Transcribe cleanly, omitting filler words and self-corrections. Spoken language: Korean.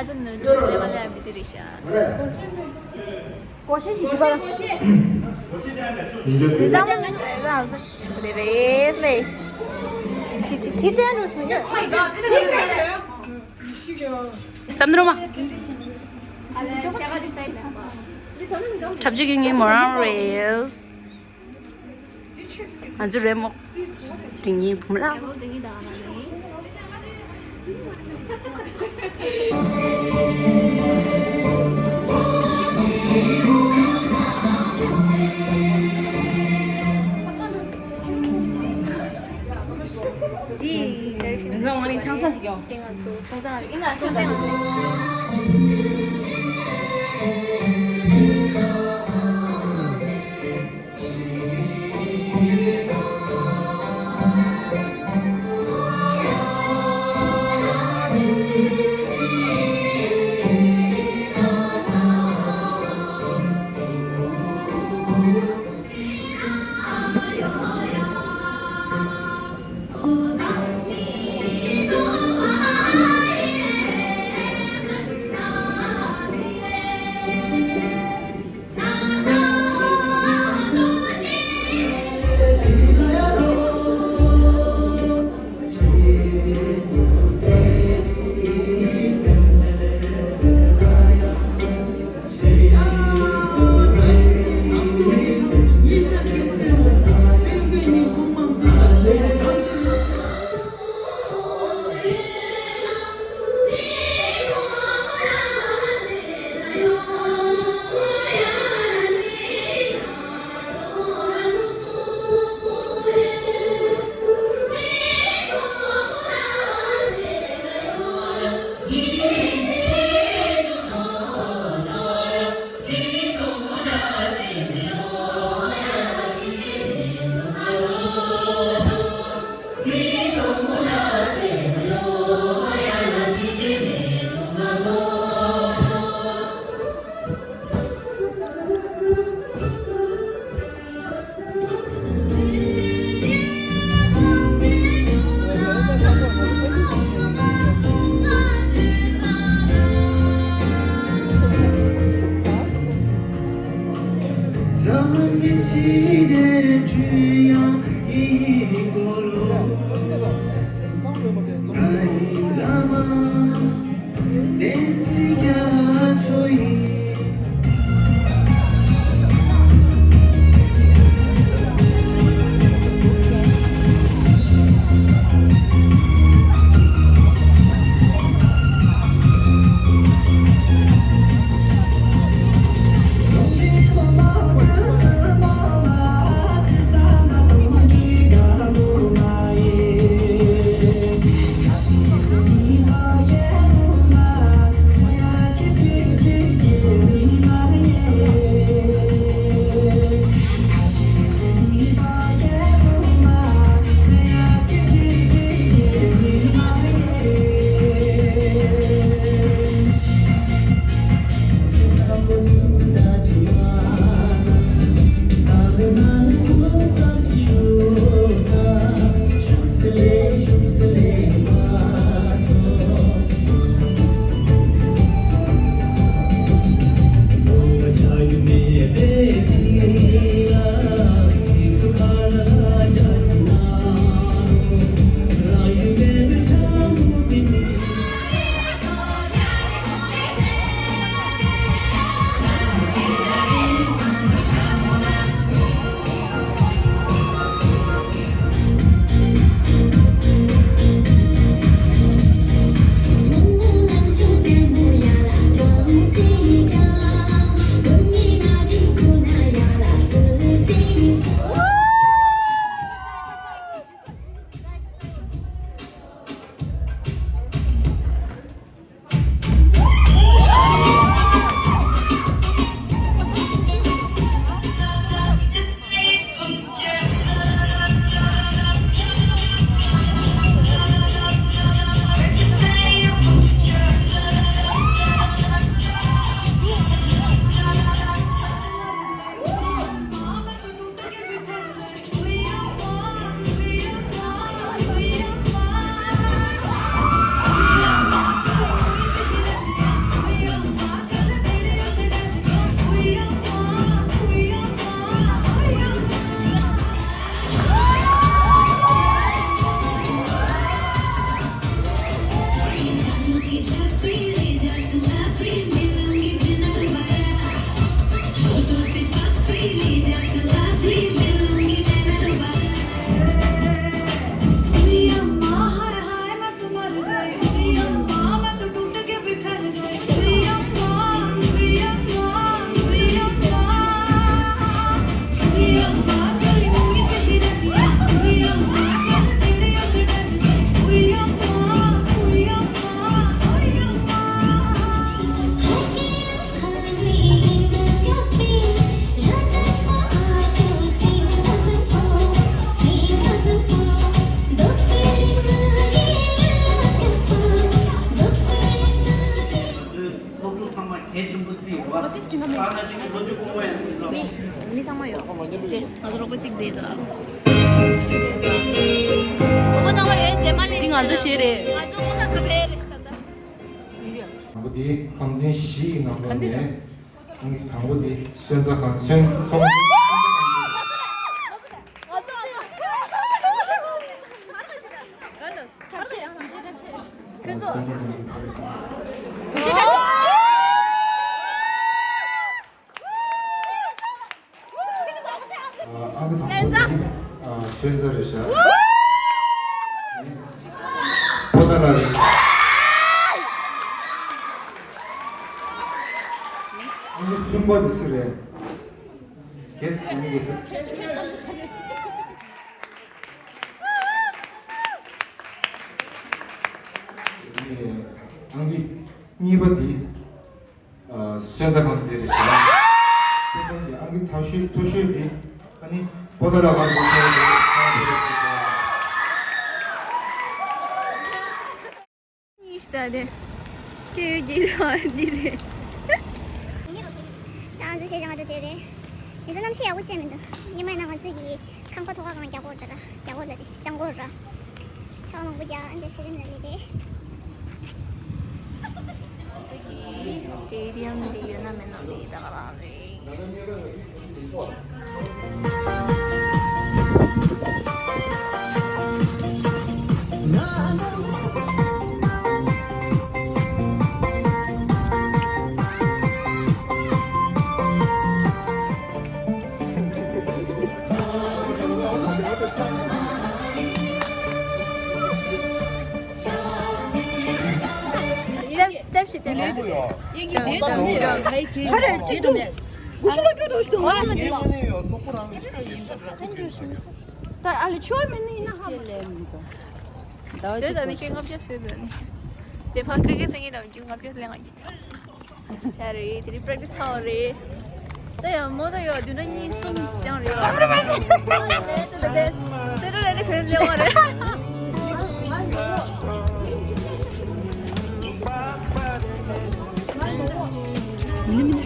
Imagine doing level delicious. कोशिश ही करो निजाम में ऐसा सोच दे रेस ले 티 돼야 조심해. 쌈들어마 잡지경이 뭐랑 레스 아주 레목 딩이 봄라 영상원이 장사시켜 Ini sama ya? Oke, 나도 찍 देगा. Kamu sama ya? Cemal Ini ngantuk sih deh. 아주 오늘 사배를 시켰다. 당고디 황진시 남번에 당고디 수연자가 수연성 잠시, 잠시. 수연자를 보다가 순번 있으래. Kes, ini geses. Ini anggi nibadi 수연자 강제를 해. 근데 anggi 토시디 아니 보다가 가지고 İşte hadi. Köye gidiyor dili. 나한테 세장하도 되래. 이제 남시 야구 치면다. 이만 나만 저기 강파 도가가면 야구 오더라. 야구 오더라. 장고 오더라. 처음 보자. 근데 세금 날리래. 저기 스테디움 리유나면 어디다가 네. 스텝 시대네. 얘기 내담이야. 팔을 찌르면. Söyledi ki kapıya söyledi. Defa cricket 생이 나오지 kapıya lenga işte. 잘해. 드리 practice 하래. 네, 뭐다요. 누나니 숨 시장이요. 네. 세르레를 그런 영화를. 민민이